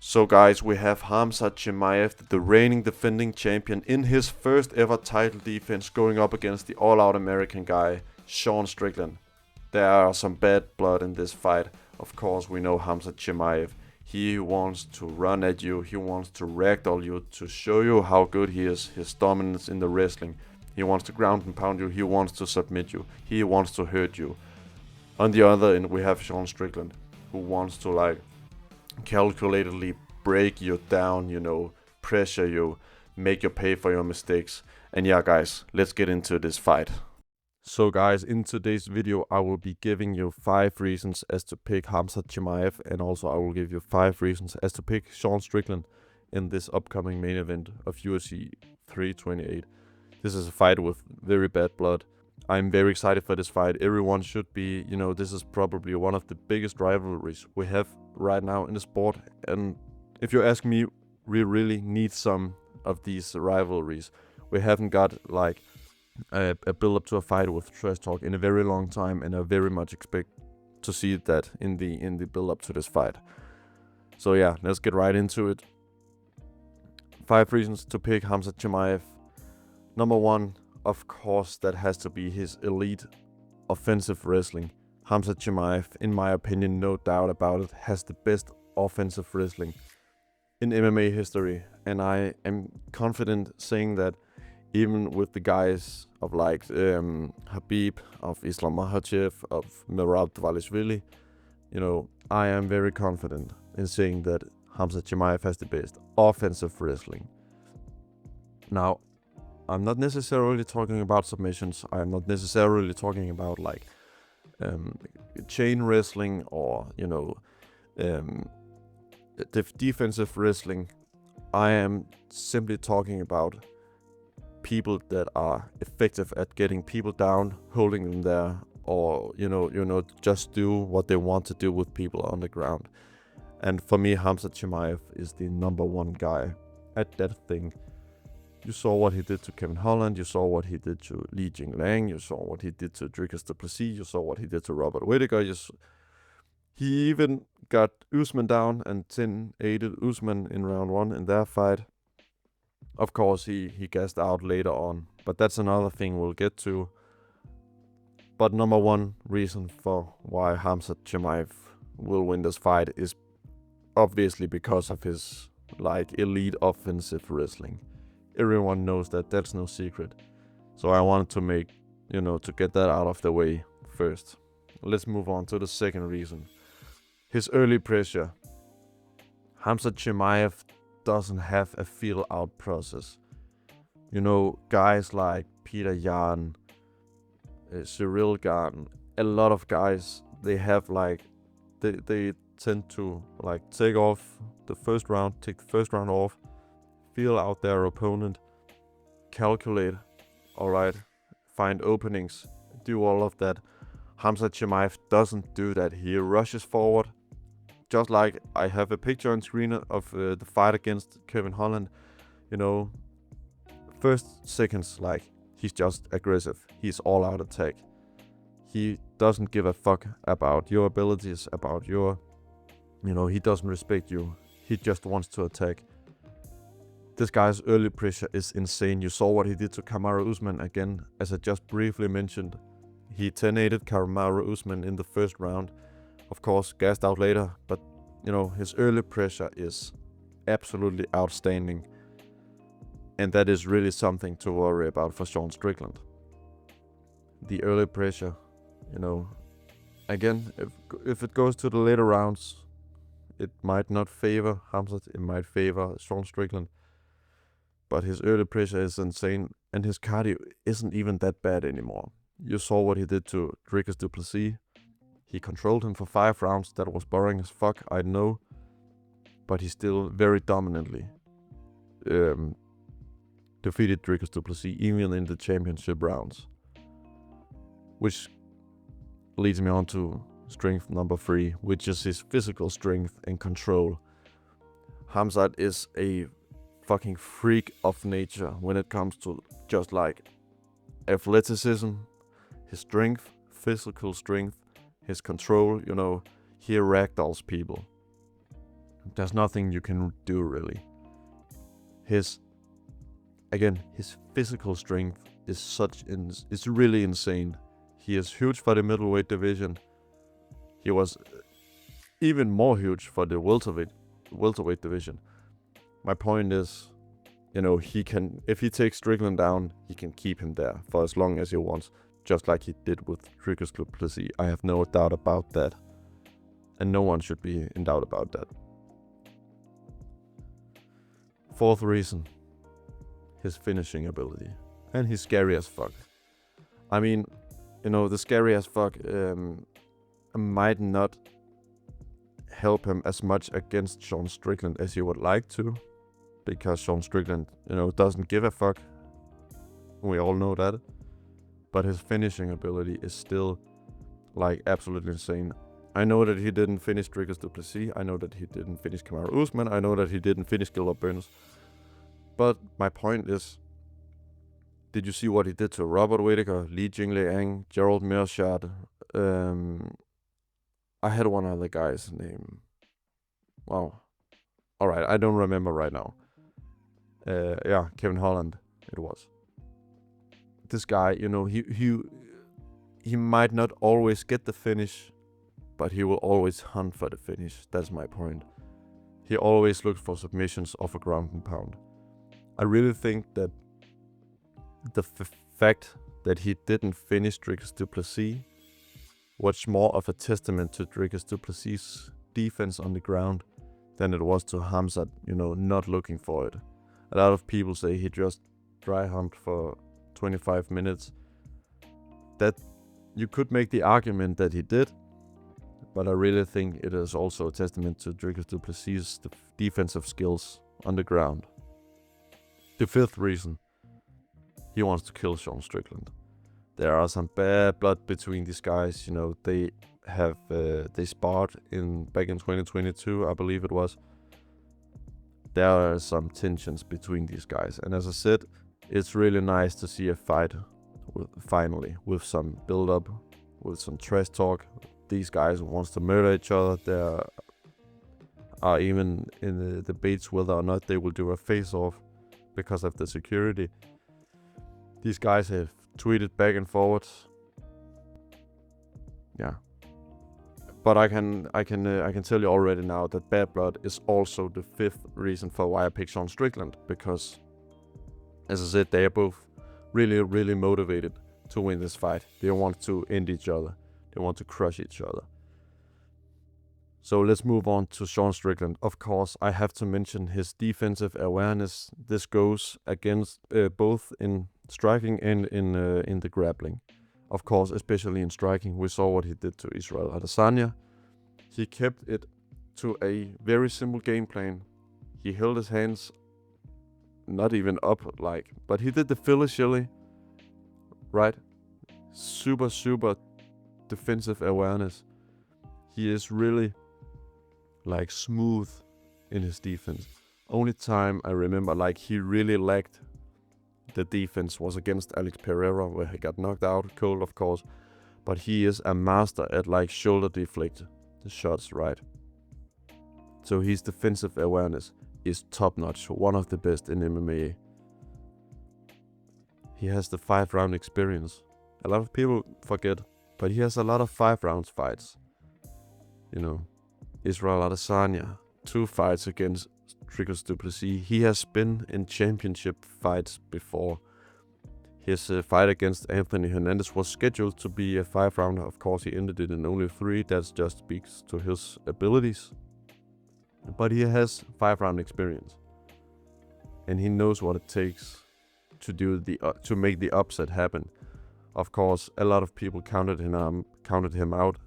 So guys, we have Khamzat Chimaev, the reigning defending champion, in his first ever title defense going up against the all-out American guy, Sean Strickland. There are some bad blood in this fight. Of course, we know Khamzat Chimaev. He wants to run at you, he wants to ragdoll you to show you how good he is, his dominance in the wrestling. He wants to ground and pound you, he wants to submit you, he wants to hurt you. On the other end, we have Sean Strickland, who wants to calculatedly break you down, pressure you, make you pay for your mistakes. And yeah, guys, let's get into this fight. So guys, in today's video, I will be giving you 5 reasons as to pick Khamzat Chimaev, and also I will give you 5 reasons as to pick Sean Strickland in this upcoming main event of UFC 328. This is a fight with very bad blood. I'm very excited for this fight. Everyone should be, this is probably one of the biggest rivalries we have right now in the sport. And if you ask me, we really need some of these rivalries. We haven't got a build up to a fight with trash talk in a very long time, and I very much expect to see that in the build up to this fight. So yeah, let's get right into it. 5 reasons to pick Khamzat Chimaev. Number 1, of course, that has to be his elite offensive wrestling. Khamzat Chimaev, in my opinion, no doubt about it, has the best offensive wrestling in MMA history, and I am confident saying that even with the guys of Khabib, of Islam Makhachev, of Merab Dvalishvili, I am very confident in saying that Khamzat Chimaev has the best offensive wrestling. Now, I'm not necessarily talking about submissions. I'm not necessarily talking about chain wrestling or defensive wrestling. I am simply talking about people that are effective at getting people down, holding them there, or just do what they want to do with people on the ground. And for me, Khamzat Chimaev is the number 1 guy at that thing. You saw what he did to Kevin Holland, you saw what he did to Li Jingliang, you saw what he did to Dricus du Plessis, you saw what he did to Robert Whittaker. He even got Usman down and 10-8'd Usman in round 1 in their fight. Of course, he gassed out later on, but that's another thing we'll get to. But number 1 reason for why Khamzat Chimaev will win this fight is obviously because of his elite offensive wrestling. Everyone knows that, that's no secret. So I wanted to make, to get that out of the way first. Let's move on to the second reason. His early pressure. Khamzat Chimaev doesn't have a feel out process. Guys like Peter Yan, Cyril Gane, a lot of guys, they have they tend to take the first round off, feel out their opponent, calculate, alright, find openings, do all of that. Khamzat Chimaev doesn't do that. He rushes forward. Just like I have a picture on screen of the fight against Kevin Holland, first seconds, he's just aggressive. He's all out attack. He doesn't give a fuck about your abilities, about he doesn't respect you. He just wants to attack. This guy's early pressure is insane. You saw what he did to Kamaru Usman again, as I just briefly mentioned. He 10-8'd Kamaru Usman in the first round. Of course, gassed out later, but his early pressure is absolutely outstanding. And that is really something to worry about for Sean Strickland. The early pressure, again, if it goes to the later rounds, it might not favor Khamzat, it might favor Sean Strickland. But his early pressure is insane, and his cardio isn't even that bad anymore. You saw what he did to Dricus du Plessis. He controlled him for 5 rounds. That was boring as fuck, I know. But he still very dominantly defeated Dricus du Plessis, even in the championship rounds. Which leads me on to strength number 3, which is his physical strength and control. Khamzat is a fucking freak of nature when it comes to just athleticism, his strength, physical strength, his control, he ragdolls people. there's nothing you can do really. His physical strength is really insane. He is huge for the middleweight division. He was even more huge for the welterweight division. My point is, he can, if he takes Strickland down, he can keep him there for as long as he wants, just like he did with Dricus du Plessis. I have no doubt about that. And no one should be in doubt about that. Fourth reason, his finishing ability. And he's scary as fuck. I mean, the scary as fuck might not help him as much against Sean Strickland as he would like to. Because Sean Strickland, doesn't give a fuck. We all know that. But his finishing ability is still, absolutely insane. I know that he didn't finish Dricus du Plessis. I know that he didn't finish Kamaru Usman. I know that he didn't finish Gilbert Burns. But my point is, did you see what he did to Robert Whittaker, Li Jingliang, Gerald Meerschaert? I had one other guy's name. Wow. Alright, I don't remember right now. Kevin Holland, it was. This guy, he might not always get the finish, but he will always hunt for the finish. That's my point. He always looks for submissions off a ground and pound. I really think that the fact that he didn't finish Dricus du Plessis was more of a testament to Dricus du Plessis' defense on the ground than it was to Khamzat, not looking for it. A lot of people say he just dry humped for 25 minutes. That you could make the argument that he did, but I really think it is also a testament to Dricus du Plessis' defensive skills on the ground. The fifth reason, he wants to kill Sean Strickland. There are some bad blood between these guys. They have they sparred back in 2022, I believe it was. There are some tensions between these guys, and as I said, it's really nice to see a fight finally with some build-up, with some trash talk. These guys wants to murder each other. There are even in the debates whether or not they will do a face-off because of the security. These guys have tweeted back and forward. Yeah. But I can tell you already now that bad blood is also the fifth reason for why I picked Sean Strickland, because, as I said, they are both really, really motivated to win this fight. They want to end each other. They want to crush each other. So let's move on to Sean Strickland. Of course, I have to mention his defensive awareness. This goes against both in striking and in the grappling. Of course, especially in striking, we saw what he did to Israel Adesanya. He kept it to a very simple game plan. He held his hands not even up, but he did the Philly Shilly, right? Super, super defensive awareness. He is really smooth in his defense. Only time I remember he really lacked the defense was against Alex Pereira, where he got knocked out cold, of course. But he is a master at shoulder deflect the shots, right? So his defensive awareness is top notch, one of the best in MMA. He has the 5-round experience. A lot of people forget, but he has a lot of 5-round fights. Israel Adesanya, 2 fights against Dricus du Plessis. He has been in championship fights before. His fight against Anthony Hernandez was scheduled to be a 5-rounder. Of course, he ended it in only 3. That just speaks to his abilities. But he has 5-round experience, and he knows what it takes to do to make the upset happen. Of course, a lot of people counted him out,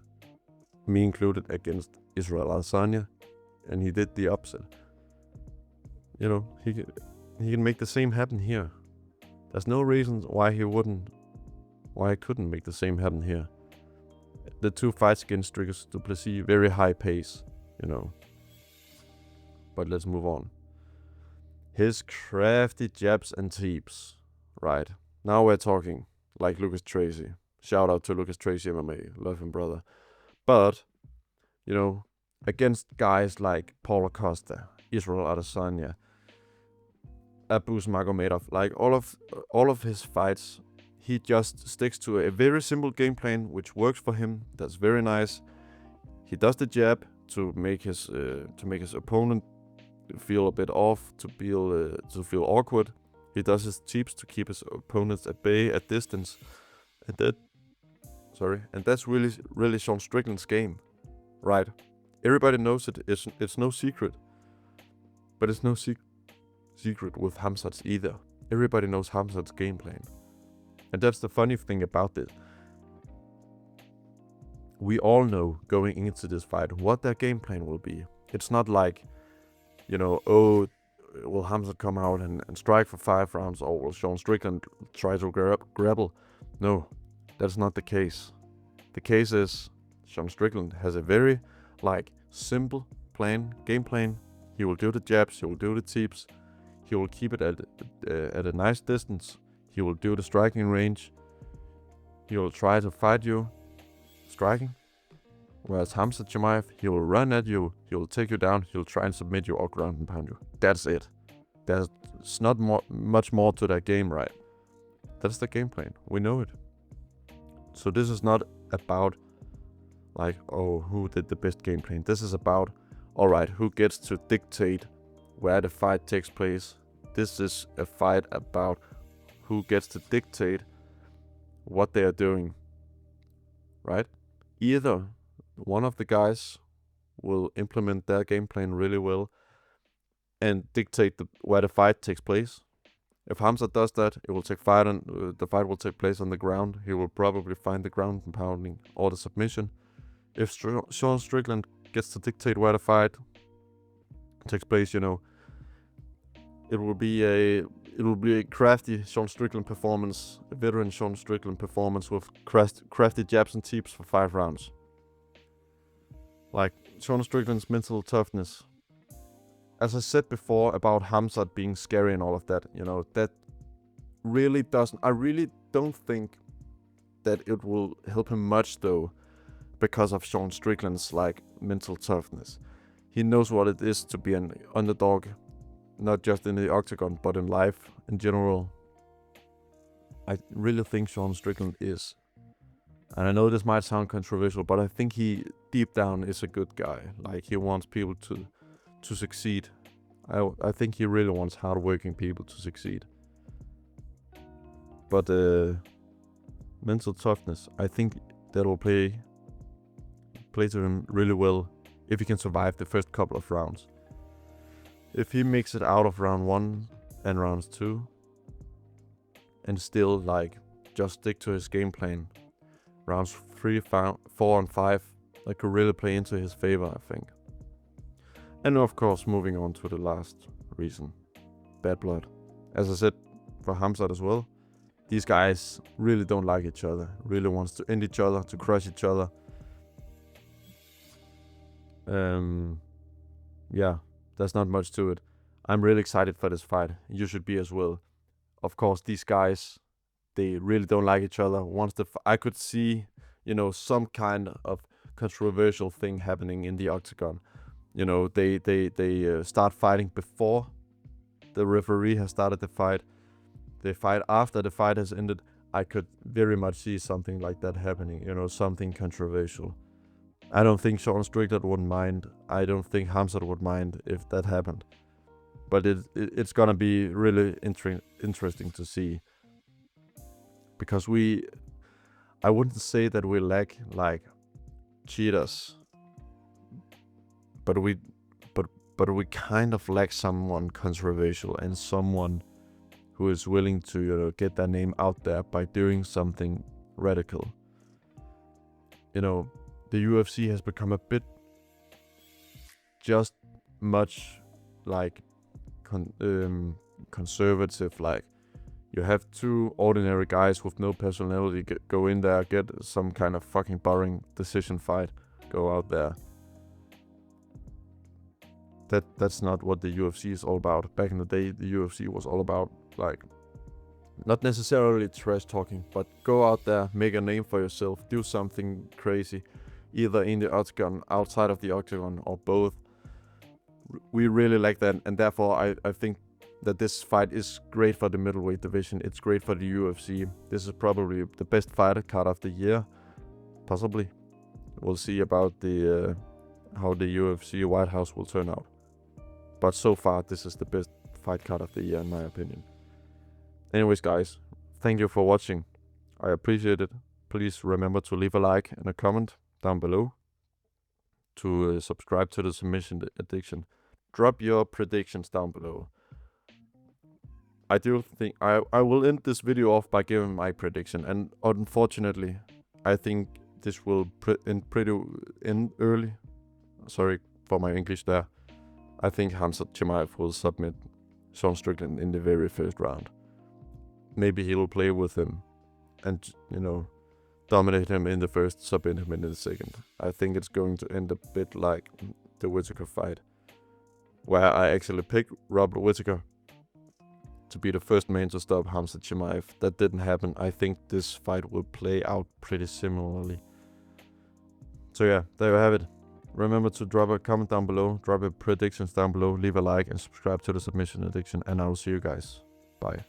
me included, against Israel Adesanya, and he did the upset. He can make the same happen here. There's no reason why he couldn't make the same happen here. The 2 fights against Dricus du Plessis, very high pace, But let's move on. His crafty jabs and teeps. Right. Now we're talking like Lucas Tracy. Shout out to Lucas Tracy MMA. Love him, brother. But, against guys like Paulo Costa, Israel Adesanya, Abus Magomedov, like all of his fights, he just sticks to a very simple game plan, which works for him. That's very nice. He does the jab to make his opponent feel a bit off, to feel awkward. He does his teeps to keep his opponents at bay, at distance, and that's really Sean Strickland's game, right? Everybody knows it. It's no secret, but it's no secret with Khamzat's either. Everybody knows Khamzat's game plan, and that's the funny thing about it. We all know going into this fight what their game plan will be. It's not like, will Khamzat come out and strike for 5 rounds, or will Sean Strickland try to grapple? No, that's not the case. The case is Sean Strickland has a very simple game plan. He will do the jabs, he will do the teeps, he will keep it at a nice distance, he will do the striking range, he will try to fight you striking. Whereas Khamzat Chimaev, he will run at you, he will take you down, he'll try and submit you or ground and pound you. That's it. There's not much more to that game, right? That's the game plan. We know it. So this is not about who did the best game plan. This is about, alright, who gets to dictate where the fight takes place. This is a fight about who gets to dictate what they are doing, right? Either one of the guys will implement their game plan really well and dictate where the fight takes place. If Khamzat does that, it will take fight, and the fight will take place on the ground. He will probably find the ground and pounding or the submission. If Sean Strickland gets to dictate where the fight takes place, it will be a crafty Sean Strickland performance, a veteran Sean Strickland performance with crafty jabs and teeps for 5 rounds. Like Sean Strickland's mental toughness. As I said before about Khamzat being scary and all of that, that really doesn't. I really don't think that it will help him much though, because of Sean Strickland's mental toughness. He knows what it is to be an underdog, not just in the octagon, but in life in general. I really think Sean Strickland is. And I know this might sound controversial, but I think he deep down is a good guy. He wants people to succeed. I think he really wants hardworking people to succeed. But mental toughness, I think that will play to him really well if he can survive the first couple of rounds. If he makes it out of round 1 and rounds 2 and still just stick to his game plan, rounds 3, 4 and 5 that could really play into his favor, I think. And of course, moving on to the last reason, bad blood. As I said, for Khamzat as well, these guys really don't like each other, really wants to end each other, to crush each other. Yeah, there's not much to it. I'm really excited for this fight. You should be as well. Of course, these guys, they really don't like each other. I could see, some kind of controversial thing happening in the octagon. They start fighting before the referee has started the fight. They fight after the fight has ended. I could very much see something like that happening, something controversial. I don't think Sean Strickland wouldn't mind. I don't think Khamzat would mind if that happened. But it's gonna be really interesting to see. Because I wouldn't say that we lack cheaters, but we kind of lack someone controversial and someone who is willing to get their name out there by doing something radical. The UFC has become a bit just much conservative. You have 2 ordinary guys with no personality go in there, get some kind of fucking boring decision fight, go out there. That's not what the UFC is all about. Back in the day, the UFC was all about not necessarily trash talking, but go out there, make a name for yourself, do something crazy, either in the octagon, outside of the octagon, or both. We really like that, and therefore I think that this fight is great for the middleweight division. It's great for the UFC. This is probably the best fight card of the year, possibly. We'll see about the how the UFC White House will turn out. But so far, this is the best fight card of the year, in my opinion. Anyways, guys, thank you for watching. I appreciate it. Please remember to leave a like and a comment down below. To subscribe to the Submission Addiction. Drop your predictions down below. I do think I will end this video off by giving my prediction, and unfortunately, I think this will end early. Sorry for my English there. I think Khamzat Chimaev will submit Sean Strickland in the very first round. Maybe he will play with him and, dominate him in the first, submit him in the second. I think it's going to end a bit like the Whittaker fight, where I actually picked Robert Whittaker to be the first man to stop Khamzat Chimaev. That didn't happen. I think this fight will play out pretty similarly. So yeah, there you have it. Remember to drop a comment down below, drop your predictions down below, leave a like, and subscribe to the Submission Addiction, and I will see you guys. Bye.